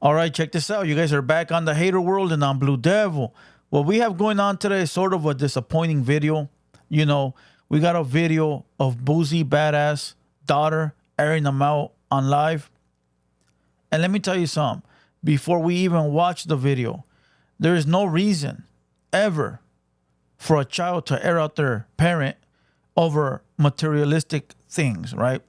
All right, check this out. You guys are back on the Hater World and on Blue Devil. What we have going on today is sort of a disappointing video. You know, we got a video of Boosie Badass daughter airing them out on live. And let me tell you something. Before we even watch the video, there is no reason ever for a child to air out their parent over materialistic things, right?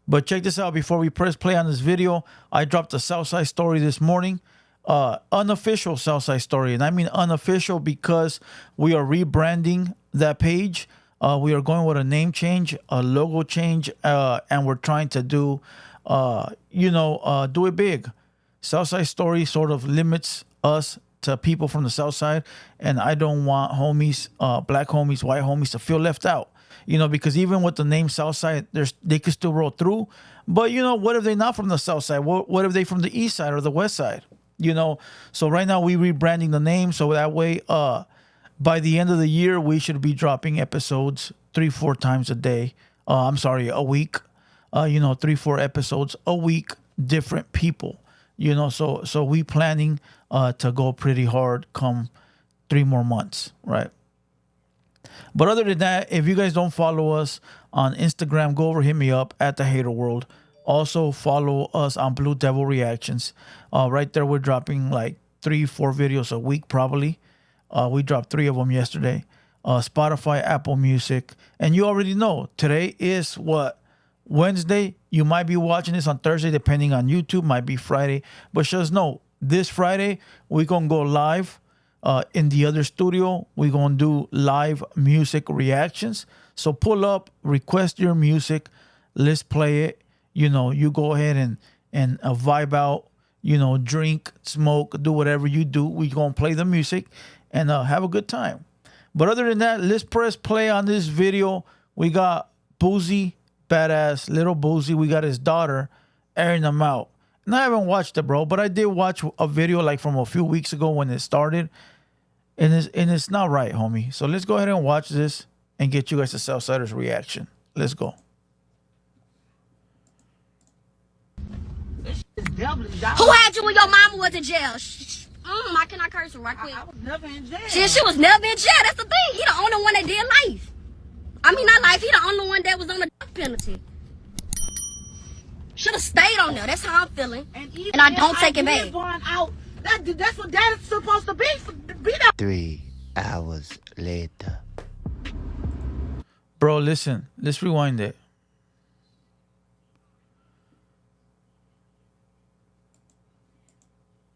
But check this out. Before we press play on this video, I dropped a Southside story this morning. Unofficial Southside story. And I mean unofficial because we are rebranding that page. We are going with a name change, a logo change, and we're trying to do, do it big. Southside story sort of limits us to people from the South Side, and I don't want homies, black homies, white homies to feel left out. Because even with the name Southside, they could still roll through. But what if they're not from the South Side? What if they from the East Side or the West Side? So right now we rebranding the name so that way, by the end of the year, we should be dropping episodes 3-4 times a day. A week. 3-4 episodes a week, different people. So we planning to go pretty hard come 3 more months, right? But other than that, if you guys don't follow us on Instagram, go over, hit me up at TheHaterWorld. Also follow us on Blue Devil Reactions. Right there, we're dropping like 3-4 videos a week probably. We dropped 3 of them yesterday. Spotify, Apple Music. And you already know, today is Wednesday. You might be watching this on Thursday, depending on YouTube. Might be Friday. But just know, this Friday, we're going to go live. In the other studio, we're going to do live music reactions. So pull up, request your music. Let's play it. You go ahead and vibe out, drink, smoke, do whatever you do. We're going to play the music and have a good time. But other than that, let's press play on this video. We got Boosie, Badass, little Boosie. We got his daughter airing them out. And I haven't watched it, bro, but I did watch a video like from a few weeks ago when it started. And it's not right, homie. So let's go ahead and watch this and get you guys the Southsiders reaction. Let's go. Who had you when your mama was in jail? I cannot curse her right quick. I was never in jail. She was never in jail. That's the thing. He the only one that did life. I mean, not life. He the only one that was on the death penalty. Should have stayed on there. That's how I'm feeling. And I don't take it back. Out, that's what that is supposed to be. That. 3 hours later. Bro, listen. Let's rewind it.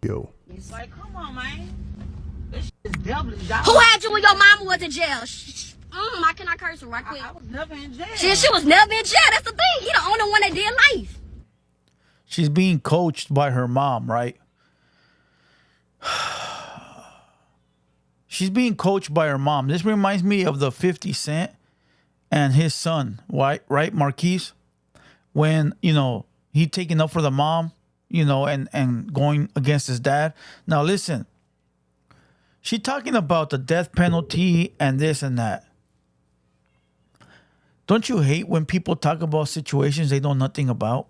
Yo. It's like, come on, man. This is devilish. Who had you when your mama was in jail? I cannot curse her right quick. I was never in jail. She was never in jail. That's the thing. He the only one that did life. She's being coached by her mom, right? She's being coached by her mom. This reminds me of the 50 Cent and his son, right? Marquise. When, he taking up for the mom, and going against his dad. Now, listen. She talking about the death penalty and this and that. Don't you hate when people talk about situations they know nothing about?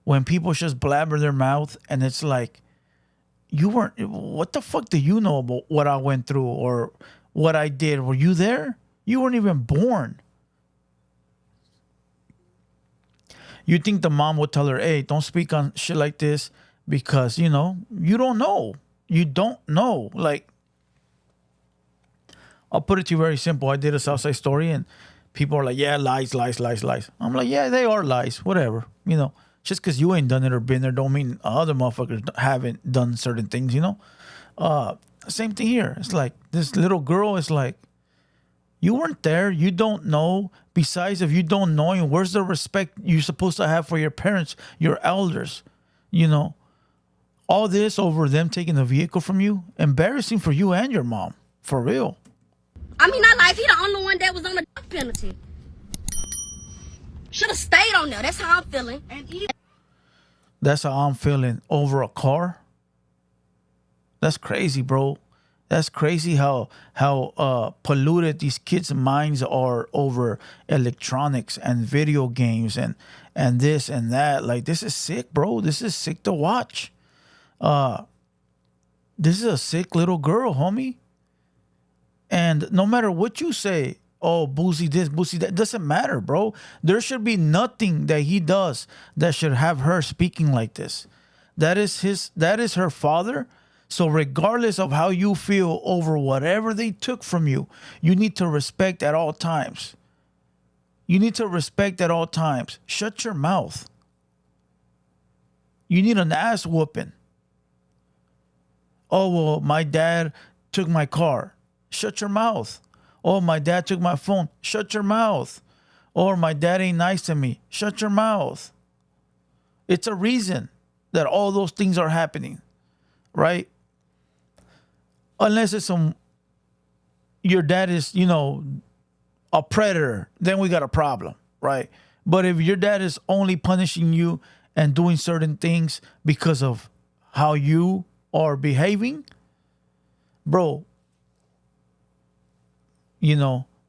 When people just blabber their mouth and it's like, what the fuck do you know about what I went through or what I did? Were you there? You weren't even born. You think the mom would tell her, hey, don't speak on shit like this because, you don't know. You don't know. Like, I'll put it to you very simple. I did a Southside story and people are like, yeah, lies, lies, lies, lies. I'm like, yeah, they are lies. Whatever. Just because you ain't done it or been there don't mean other motherfuckers haven't done certain things, Same thing here. It's like this little girl is like, you weren't there. You don't know. Besides, if you don't know, where's the respect you're supposed to have for your parents, your elders? All this over them taking the vehicle from you. Embarrassing for you and your mom. For real. I mean, not life. He the only one that was on the death penalty. Should have stayed on there. That's how I'm feeling. That's how I'm feeling over a car. That's crazy, bro. That's crazy how polluted these kids' minds are over electronics and video games and this and that. Like, this is sick, bro. This is sick to watch. This is a sick little girl, homie. And no matter what you say, oh, Boosie this, Boosie that, doesn't matter, bro. There should be nothing that he does that should have her speaking like this. That is her father. So regardless of how you feel over whatever they took from you, you need to respect at all times. You need to respect at all times. Shut your mouth. You need an ass whooping. Oh, well, my dad took my car. Shut your mouth. Oh, my dad took my phone. Shut your mouth. Or my dad ain't nice to me. Shut your mouth. It's a reason that all those things are happening, right? Unless it's your dad is, a predator, then we got a problem, right? But if your dad is only punishing you and doing certain things because of how you are behaving, bro,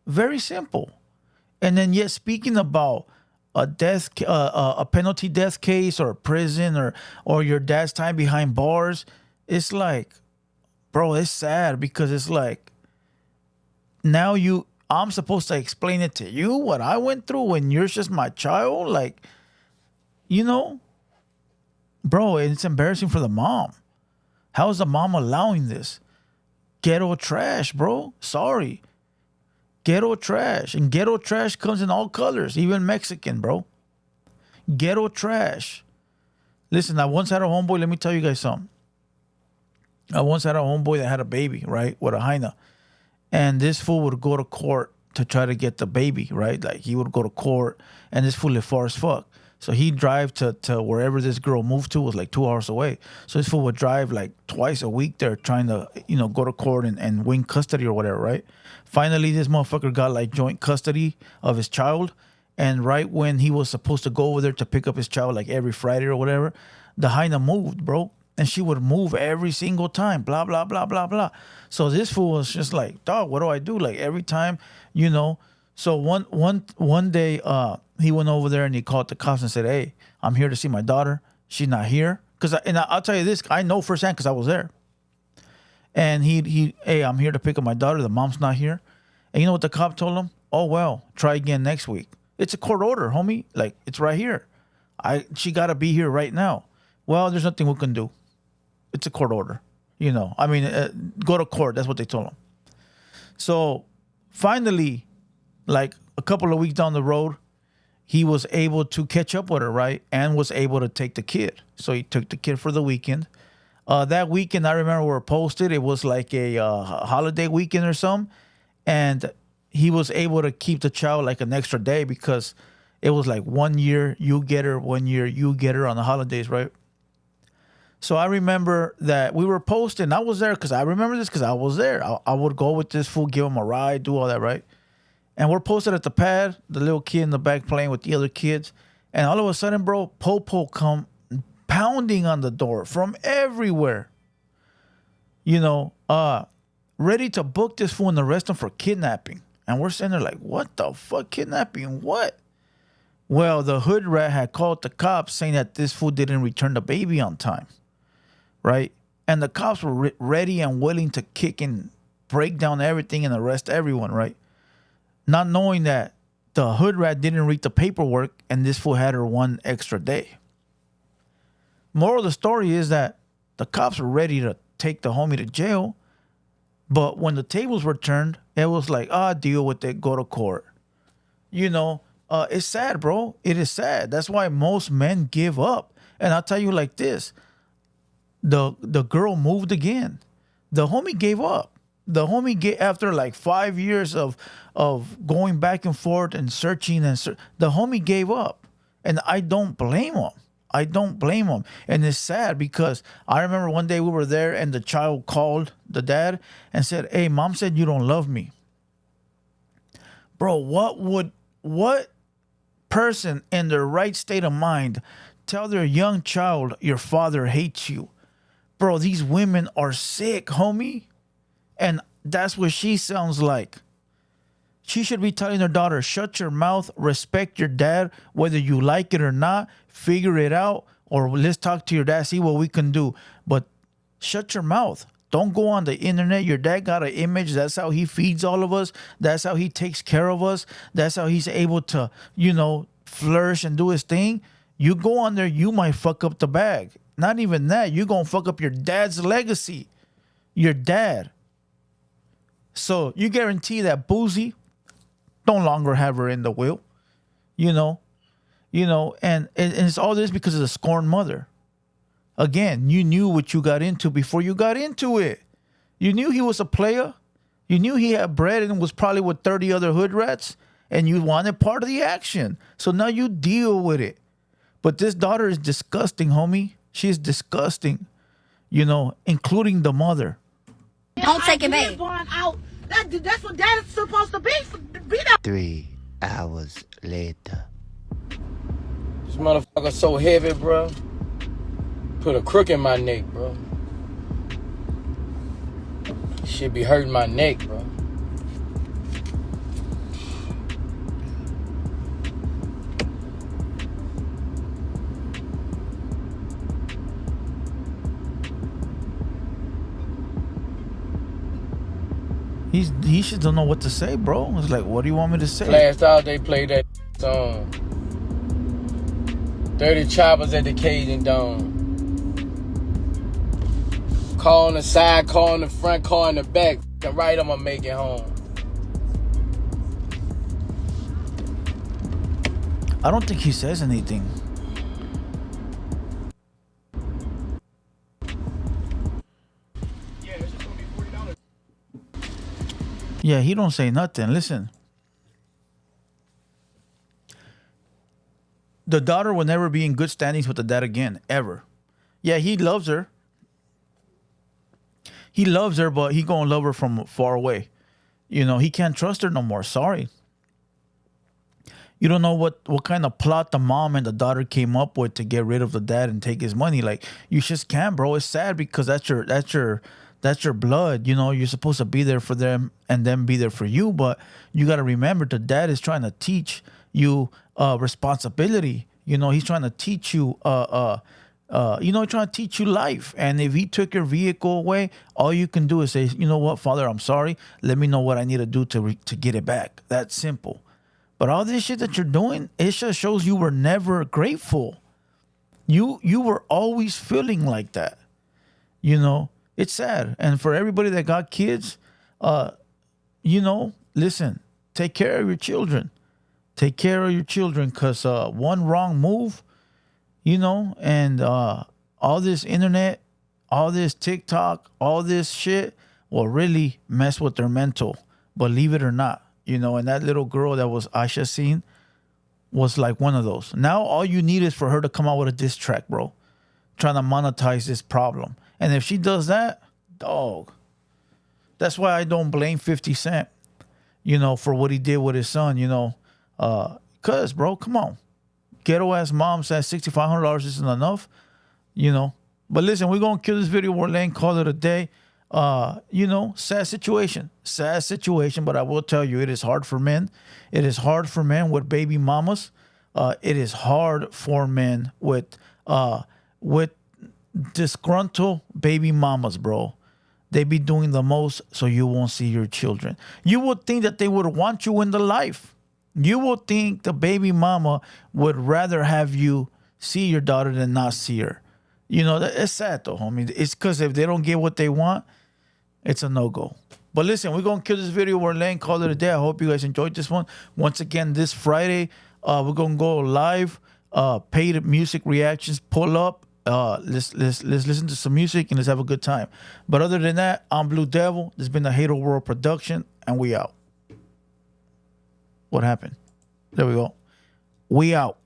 very simple. And then yet speaking about a penalty death case or prison or your dad's time behind bars, it's like, bro, it's sad because it's like now I'm supposed to explain it to you what I went through when you're just my child, like, bro, it's embarrassing for the mom. How is the mom allowing this? Ghetto trash, bro. Sorry. Ghetto trash. And ghetto trash comes in all colors, even Mexican, bro. Ghetto trash. Listen, I once had a homeboy. Let me tell you guys something. I once had a homeboy that had a baby, right, with a hyena. And this fool would go to court to try to get the baby, right? Like he would go to court, and this fool lived far as fuck. So he'd drive to wherever this girl moved to, was like 2 hours away. So this fool would drive like twice a week there trying to, go to court and win custody or whatever, right? Finally, this motherfucker got like joint custody of his child. And right when he was supposed to go over there to pick up his child like every Friday or whatever, the hyena moved, bro. And she would move every single time, blah, blah, blah, blah, blah. So this fool was just like, dog, what do I do? Like every time, So one day he went over there and he called the cops and said, hey, I'm here to see my daughter. She's not here. And I'll tell you this, I know firsthand because I was there. And hey, I'm here to pick up my daughter. The mom's not here. And you know what the cop told him? Oh, well, try again next week. It's a court order, homie. Like, it's right here. She got to be here right now. Well, there's nothing we can do. It's a court order. Go to court. That's what they told him. So finally, like a couple of weeks down the road, he was able to catch up with her, right? And was able to take the kid. So he took the kid for the weekend. That weekend, I remember we were posted. It was like a holiday weekend or something. And he was able to keep the child like an extra day because it was like 1 year you get her, 1 year you get her on the holidays, right? So I remember that we were posting. I was there because I remember this because I was there. I would go with this fool, give him a ride, do all that, right? And we're posted at the pad, the little kid in the back playing with the other kids. And all of a sudden, bro, Popo come pounding on the door from everywhere. Ready to book this fool and arrest him for kidnapping. And we're sitting there like, what the fuck? Kidnapping what? Well, the hood rat had called the cops saying that this fool didn't return the baby on time. Right? And the cops were ready and willing to kick and break down everything and arrest everyone, right? Not knowing that the hood rat didn't read the paperwork and this fool had her 1 extra day. Moral of the story is that the cops were ready to take the homie to jail, but when the tables were turned, it was like, deal with it, go to court. It's sad, bro. It is sad. That's why most men give up. And I'll tell you like this. The girl moved again. The homie gave up. The homie after like 5 years of going back and forth and searching the homie gave up. And I don't blame him. And it's sad because I remember one day we were there and the child called the dad and said, hey, mom said you don't love me. Bro, what person in their right state of mind tell their young child your father hates you? Bro, these women are sick, homie. And that's what she sounds like. She should be telling her daughter, shut your mouth, respect your dad, whether you like it or not, figure it out. or let's talk to your dad, see what we can do. But shut your mouth. Don't go on the internet. Your dad got an image. That's how he feeds all of us. That's how he takes care of us. That's how he's able to, flourish and do his thing. You go on there, you might fuck up the bag. Not even that. You're going to fuck up your dad's legacy. Your dad. So you guarantee that Boosie don't longer have her in the will. And it's all this because of the scorned mother. Again, you knew what you got into before you got into it. You knew he was a player. You knew he had bread and was probably with 30 other hood rats, and you wanted part of the action. So now you deal with it. But this daughter is disgusting, homie. She's disgusting, including the mother. Don't take it back. Going out. That's what dad is supposed to be. Be that. 3 hours later. This motherfucker so heavy, bro. Put a crook in my neck, bro. Shit be hurting my neck, bro. He just don't know what to say, bro. It's like, what do you want me to say? Last out they played that song. 30 choppers at the Cajun Dome. Car on the side, car on the front, car in the back. And right, I'ma make it home. I don't think he says anything. Yeah, he don't say nothing. Listen. The daughter will never be in good standings with the dad again, ever. Yeah, he loves her. He loves her, but he gonna love her from far away. He can't trust her no more. Sorry. You don't know what kind of plot the mom and the daughter came up with to get rid of the dad and take his money. Like, you just can't, bro. It's sad because that's your blood. You're supposed to be there for them and them be there for you. But you got to remember, the dad is trying to teach you responsibility. He's trying to teach you, trying to teach you life. And if he took your vehicle away, all you can do is say, you know what, Father, I'm sorry. Let me know what I need to do to get it back. That's simple. But all this shit that you're doing, it just shows you were never grateful. You were always feeling like that. It's sad. And for everybody that got kids, listen, take care of your children. Take care of your children, because one wrong move, and all this internet, all this TikTok, all this shit will really mess with their mental. Believe it or not. And that little girl that was Aisha seen was like one of those. Now all you need is for her to come out with a diss track, bro. Trying to monetize this problem. And if she does that, dog. That's why I don't blame 50 Cent, for what he did with his son, Cause, bro, come on. Ghetto ass mom says $6,500 isn't enough, But listen, we're going to kill this video, Warlane, call it a day. Sad situation, but I will tell you, it is hard for men. It is hard for men with baby mamas. It is hard for men with disgruntled baby mamas, bro. They be doing the most so you won't see your children. You would think that they would want you in the life. You would think the baby mama would rather have you see your daughter than not see her. It's sad though, homie. It's because if they don't get what they want, it's a no-go. But listen, we're going to kill this video. We're laying, call it a day. I hope you guys enjoyed this one. Once again, this Friday, we're going to go live. Paid music reactions, pull up. Let's listen to some music and let's have a good time. But other than that, I'm Blue Devil. This has been the TheHaterWorld production, and we out. What happened? There we go. We out.